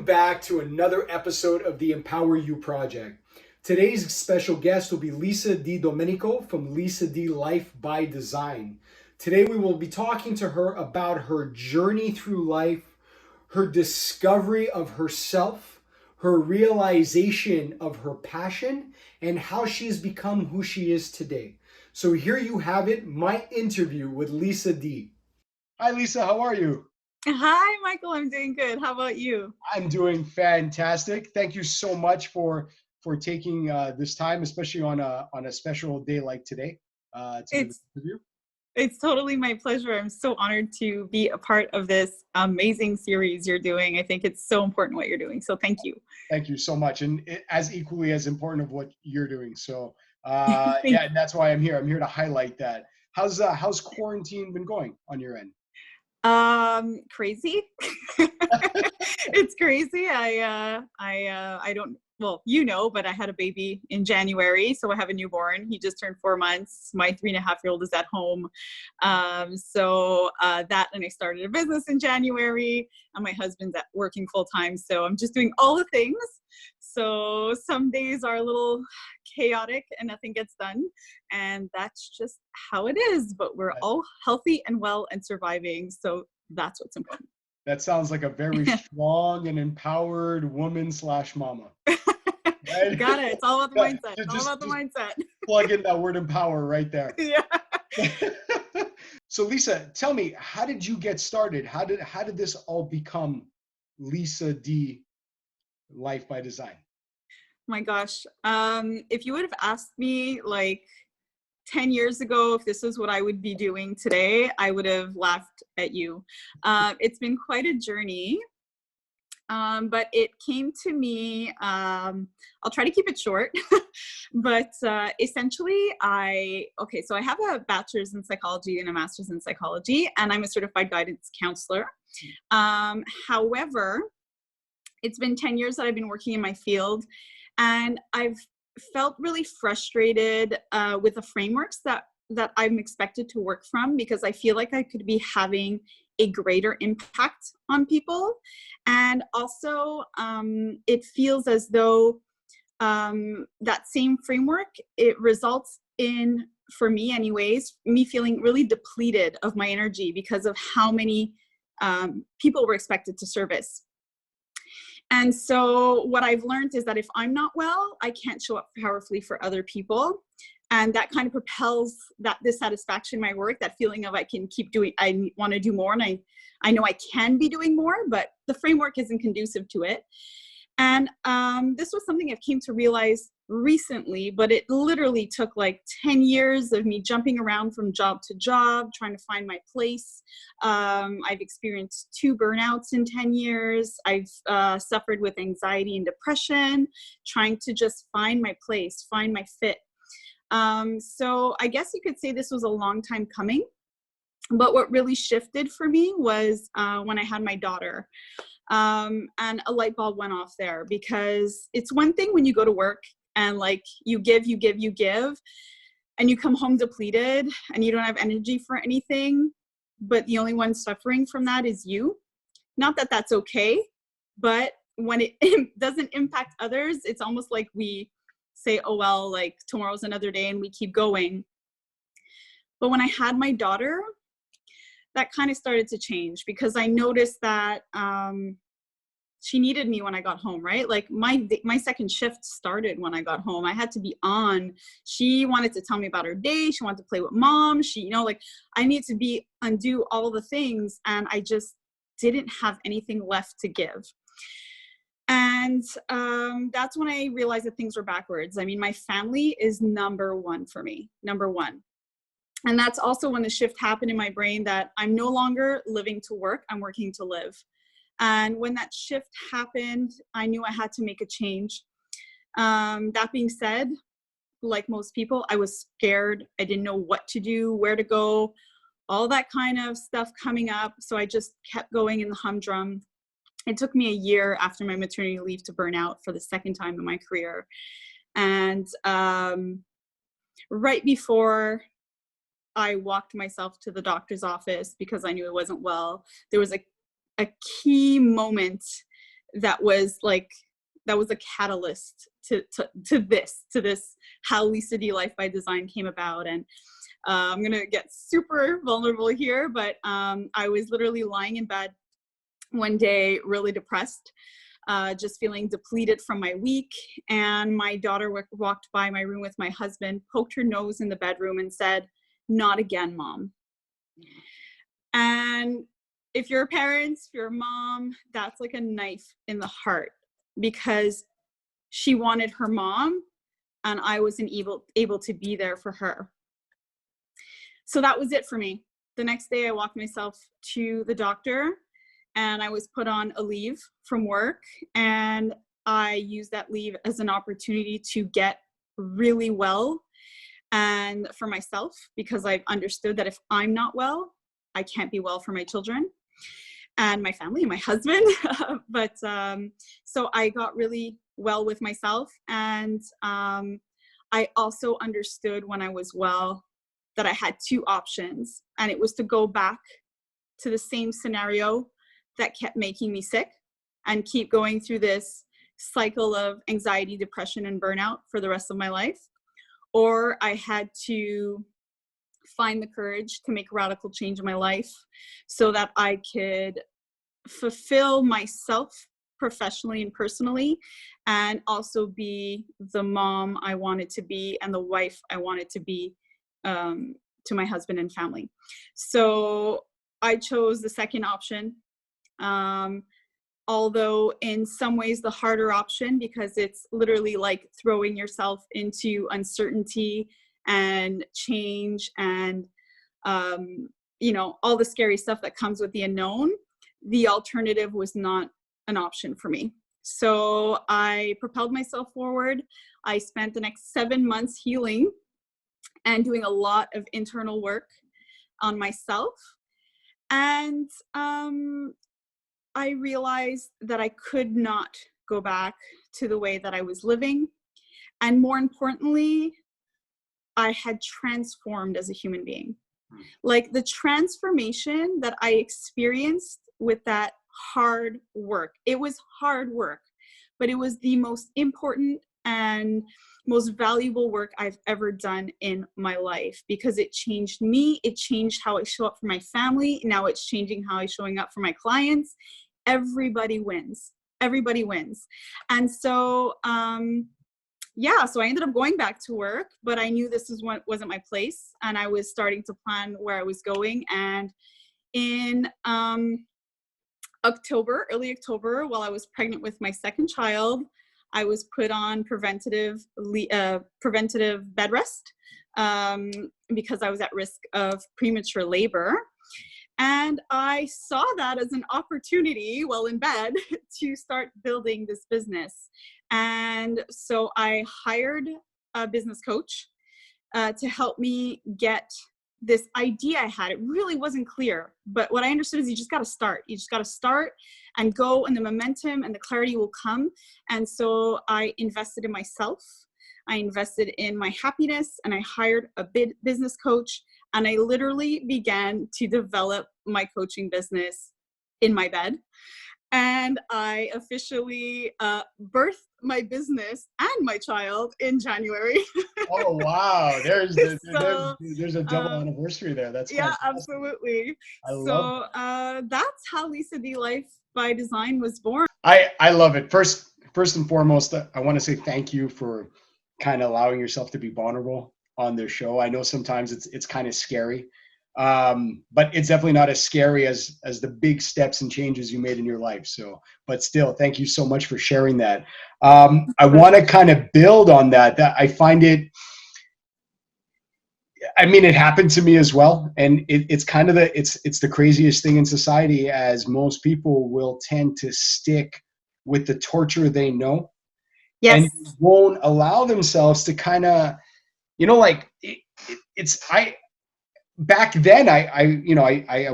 Welcome back to another episode of the Empower You Project. Today's special guest will be Lisa Di Domenico from Lisa Di Life by Design. Today we will be talking to her about her journey through life, her discovery of herself, her realization of her passion, and how she has become who she is today. So here you have it, my interview with Lisa Di. Hi Lisa, how are you? Hi, Michael. I'm doing good. How about you? I'm doing fantastic. Thank you so much for taking this time, especially on a special day like today, to do this It's interview. it's totally my pleasure. I'm so honored to be a part of this amazing series you're doing. I think it's so important what you're doing. So thank you. Thank you so much, and as equally as important of what you're doing. So Thank yeah, and that's why I'm here. I'm here to highlight that. How's quarantine been going on your end? Crazy. It's crazy. I don't, well, but I had a baby in January, so I have a newborn. He just turned 4 months. My 3.5-year-old is at home. That, and I started a business in January, and my husband's at working full time. So I'm just doing all the things. So some days are a little chaotic and nothing gets done. And that's just how it is. But we're all healthy and well and surviving. So that's what's important. That sounds like a very strong and empowered woman slash mama. Right? Got it. It's all about the Yeah, mindset. It's all about the mindset. plug in that word empower right there. Yeah. So Lisa, tell me, how did you get started? How did this all become Lisa Di Life by Design? My gosh. If you would have asked me like 10 years ago if this is what I would be doing today, I would have laughed at you. It's been quite a journey. But it came to me, I'll try to keep it short, but essentially so I have a bachelor's in psychology and a master's in psychology, and I'm a certified guidance counselor. However, it's been 10 years that I've been working in my field, and I've felt really frustrated with the frameworks that I'm expected to work from, because I feel like I could be having a greater impact on people. And also, it feels as though that same framework, it results in, for me anyways, me feeling really depleted of my energy because of how many people were expected to service. And so what I've learned is that if I'm not well, I can't show up powerfully for other people. And that kind of propels that dissatisfaction in my work, that feeling of I can keep doing, I want to do more, and I know I can be doing more, but the framework isn't conducive to it. And this was something I've came to realize recently, but it literally took like 10 years of me jumping around from job to job, trying to find my place. I've experienced 2 burnouts in 10 years. I've suffered with anxiety and depression, trying to just find my place, find my fit. So I guess you could say this was a long time coming. But what really shifted for me was when I had my daughter. And a light bulb went off there, because it's one thing when you go to work and like you give, and you come home depleted and you don't have energy for anything, but the only one suffering from that is you. Not that that's okay, but when it doesn't impact others, it's almost like we say, oh, well, like tomorrow's another day, and we keep going. But when I had my daughter, that kind of started to change, because I noticed that she needed me when I got home, right? Like my second shift started when I got home. I had to be on. She wanted to tell me about her day. She wanted to play with mom. I needed to undo all the things, and I just didn't have anything left to give. And that's when I realized that things were backwards. I mean, my family is number one for me, number one. And that's also when the shift happened in my brain, that I'm no longer living to work, I'm working to live. And when that shift happened, I knew I had to make a change. That being said, like most people, I was scared. I didn't know what to do, where to go, all that kind of stuff coming up. So I just kept going in the humdrum. It took me a year after my maternity leave to burn out for the second time in my career. And right before I walked myself to the doctor's office because I knew it wasn't well, there was a key moment that was a catalyst to this, how Lisa D Life by Design came about. And I'm going to get super vulnerable here, but I was literally lying in bed one day, really depressed, just feeling depleted from my week. And my daughter walked by my room with my husband, poked her nose in the bedroom and said, "Not again, Mom." And if you're a parent, if you're a mom, that's like a knife in the heart, because she wanted her mom and I wasn't able to be there for her. So that was it for me. The next day I walked myself to the doctor and I was put on a leave from work, and I used that leave as an opportunity to get really well and for myself, because I've understood that if I'm not well, I can't be well for my children and my family and my husband. But so I got really well with myself. And I also understood when I was well that I had two options, and it was to go back to the same scenario that kept making me sick and keep going through this cycle of anxiety, depression, and burnout for the rest of my life. Or I had to find the courage to make a radical change in my life so that I could fulfill myself professionally and personally, and also be the mom I wanted to be and the wife I wanted to be to my husband and family. So I chose the second option, although in some ways the harder option, because it's literally like throwing yourself into uncertainty and change and all the scary stuff that comes with the unknown. The alternative was not an option for me. So I propelled myself forward. I spent the next 7 months healing and doing a lot of internal work on myself. And I realized that I could not go back to the way that I was living. And more importantly, I had transformed as a human being. Like the transformation that I experienced with that hard work. It was hard work, but it was the most important and most valuable work I've ever done in my life, because it changed me. It changed how I show up for my family. Now it's changing how I'm showing up for my clients. Everybody wins. Everybody wins. And so, so I ended up going back to work, but I knew this wasn't my place, and I was starting to plan where I was going. And in early October, while I was pregnant with my second child, I was put on preventative bed rest because I was at risk of premature labor. And I saw that as an opportunity while in bed to start building this business. And so I hired a business coach to help me get this idea I had. It really wasn't clear, but what I understood is you just got to start. You just got to start and go, and the momentum and the clarity will come. And so I invested in myself. I invested in my happiness, and I hired a business coach, and I literally began to develop my coaching business in my bed. And I officially birthed my business and my child in January. Oh, wow. There's a double anniversary there. That's yeah, fantastic. Absolutely. I love That's how Lisa D Life by Design was born. I love it. First and foremost, I want to say thank you for kind of allowing yourself to be vulnerable on this show. I know sometimes it's kind of scary, but it's definitely not as scary as the big steps and changes you made in your life. So, but still, thank you so much for sharing that. I want to kind of build on that. That I find it. I mean, it happened to me as well, and it's kind of it's the craziest thing in society, as most people will tend to stick with the torture they know, Yes. and won't allow themselves to kind of, like back then I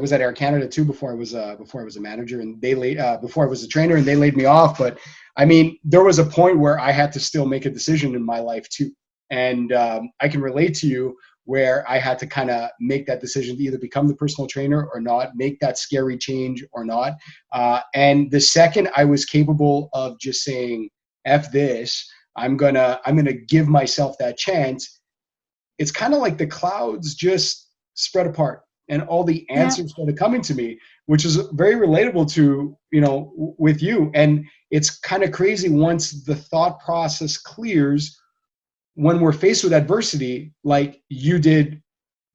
was at Air Canada too before I was a manager, and before I was a trainer, and they laid me off. But I mean, there was a point where I had to still make a decision in my life too, and I can relate to you where I had to kind of make that decision to either become the personal trainer or not, make that scary change or not. And the second I was capable of just saying, F this, I'm gonna give myself that chance, it's kind of like the clouds just spread apart and all the answers started coming to me, which is very relatable to, with you. And it's kind of crazy once the thought process clears, when we're faced with adversity, like you did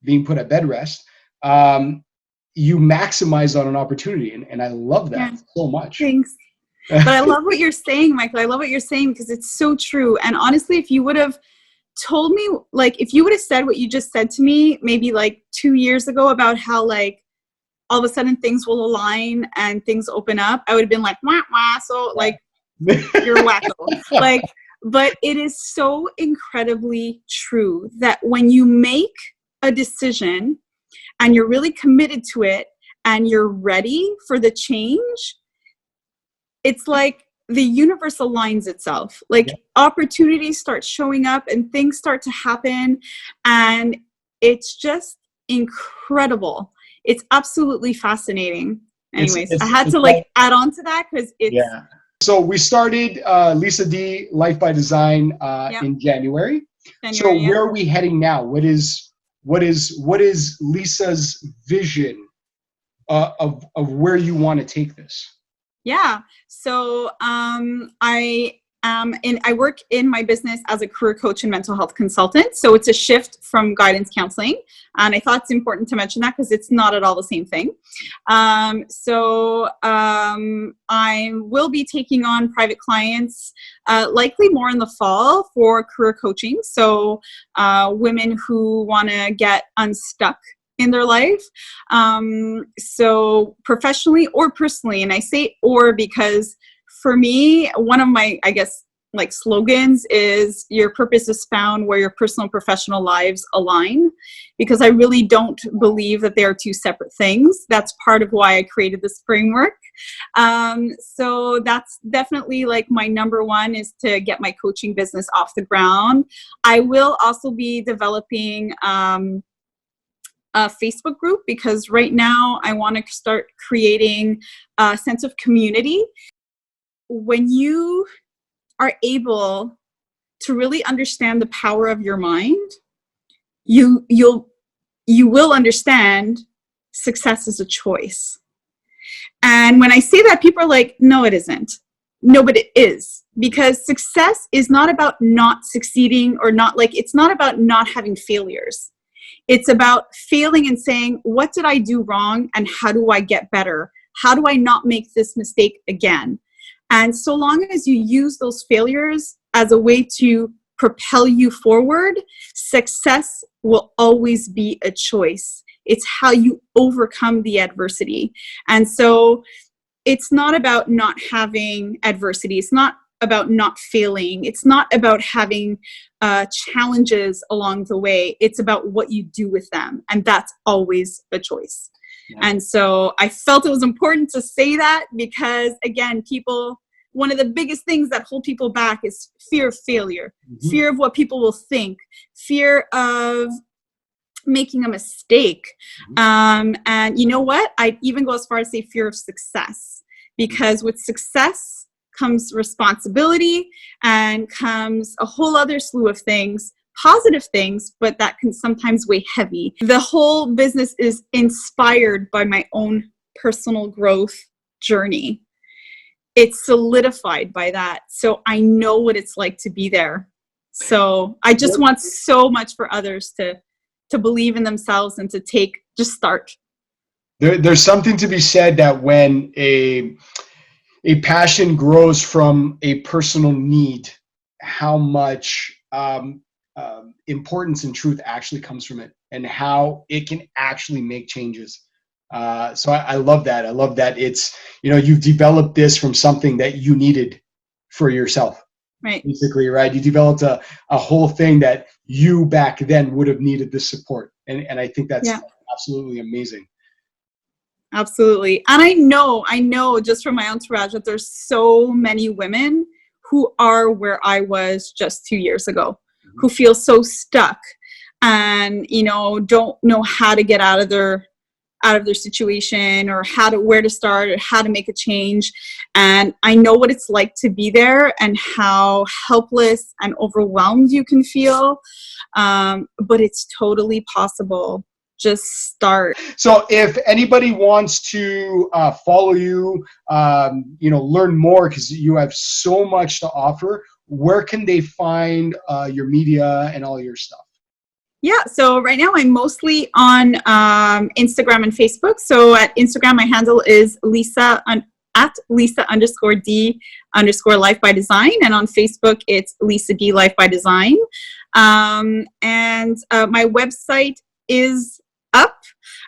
being put at bed rest, you maximize on an opportunity. And I love that so much. Thanks. But I love what you're saying, Michael. I love what you're saying because it's so true. And honestly, if you would have told me, like, if you would have said what you just said to me, maybe like 2 years ago about how like all of a sudden things will align and things open up, I would have been like, wah, wah. So like, you're wacko. Like, but it is so incredibly true that when you make a decision and you're really committed to it and you're ready for the change, it's like the universe aligns itself. Like opportunities start showing up and things start to happen. And it's just incredible. It's absolutely fascinating. Anyways, I had to like add on to that because it's... Yeah. So we started Lisa D Life by Design in January. So where are we heading now? What is Lisa's vision of where you want to take this? Yeah. So I work in my business as a career coach and mental health consultant. So it's a shift from guidance counseling. And I thought it's important to mention that because it's not at all the same thing. I will be taking on private clients, likely more in the fall for career coaching. So women who want to get unstuck in their life. So professionally or personally, and I say or because for me, one of my, I guess, like slogans is your purpose is found where your personal and professional lives align, because I really don't believe that they are two separate things. That's part of why I created this framework. So that's definitely like my number one, is to get my coaching business off the ground. I will also be developing a Facebook group, because right now I want to start creating a sense of community. When you are able to really understand the power of your mind, you will understand success is a choice. And when I say that, people are like, no, it isn't. No, but it is. Because success is not about not succeeding or not, like, it's not about not having failures. It's about failing and saying, what did I do wrong and how do I get better? How do I not make this mistake again? And so long as you use those failures as a way to propel you forward, success will always be a choice. It's how you overcome the adversity. And so it's not about not having adversity. It's not about not failing. It's not about having challenges along the way. It's about what you do with them. And that's always a choice. Yeah. And so I felt it was important to say that because, again, one of the biggest things that hold people back is fear of failure, fear of what people will think, fear of making a mistake. And you know what? I'd even go as far as say fear of success, because with success comes responsibility and comes a whole other slew of things, positive things, but that can sometimes weigh heavy. The whole business is inspired by my own personal growth journey. It's solidified by that. So I know what it's like to be there. So I just want so much for others to believe in themselves and to just start. There's something to be said that when a passion grows from a personal need, how much importance and truth actually comes from it, and how it can actually make changes. So I love that. I love that it's, you've developed this from something that you needed for yourself. Right. Basically, right? You developed a whole thing that you back then would have needed the support. And I think that's absolutely amazing. Absolutely. And I know just from my entourage that there's so many women who are where I was just 2 years ago, who feel so stuck. and don't know how to get out of their situation, or where to start, or how to make a change. And I know what it's like to be there and how helpless and overwhelmed you can feel. But it's totally possible. Just start. So if anybody wants to follow you, learn more, because you have so much to offer, where can they find your media and all your stuff? Yeah, so right now I'm mostly on Instagram and Facebook. So at Instagram, my handle is at Lisa_D_Life by Design. And on Facebook, it's Lisa D Life by Design. And my website is up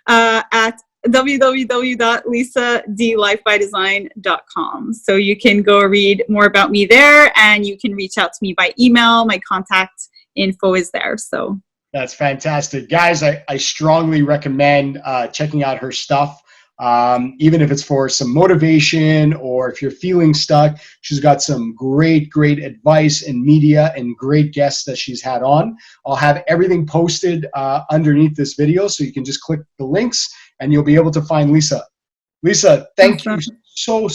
at www.lisadlifebydesign.com. So you can go read more about me there, and you can reach out to me by email. My contact info is there. So that's fantastic. Guys, I strongly recommend checking out her stuff, even if it's for some motivation or if you're feeling stuck. She's got some great advice and media and great guests that she's had on. I'll have everything posted underneath this video, so you can just click the links and you'll be able to find Lisa. Lisa, thank you so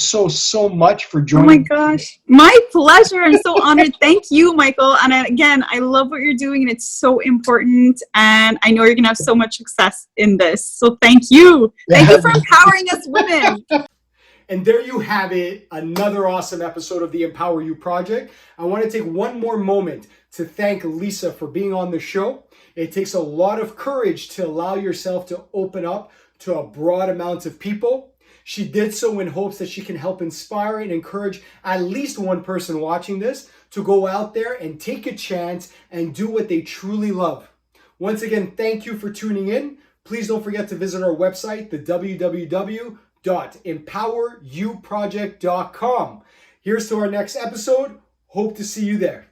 much for joining. Oh my gosh, my pleasure. I'm so honored. Thank you, Michael. And again, I love what you're doing, and it's so important. And I know you're going to have so much success in this. So thank you. Thank you for empowering us women. And there you have it, another awesome episode of the Empower You Project. I want to take one more moment to thank Lisa for being on the show. It takes a lot of courage to allow yourself to open up to a broad amount of people. She did so in hopes that she can help inspire and encourage at least one person watching this to go out there and take a chance and do what they truly love. Once again, thank you for tuning in. Please don't forget to visit our website, the www.empowerUproject.com. Here's to our next episode. Hope to see you there.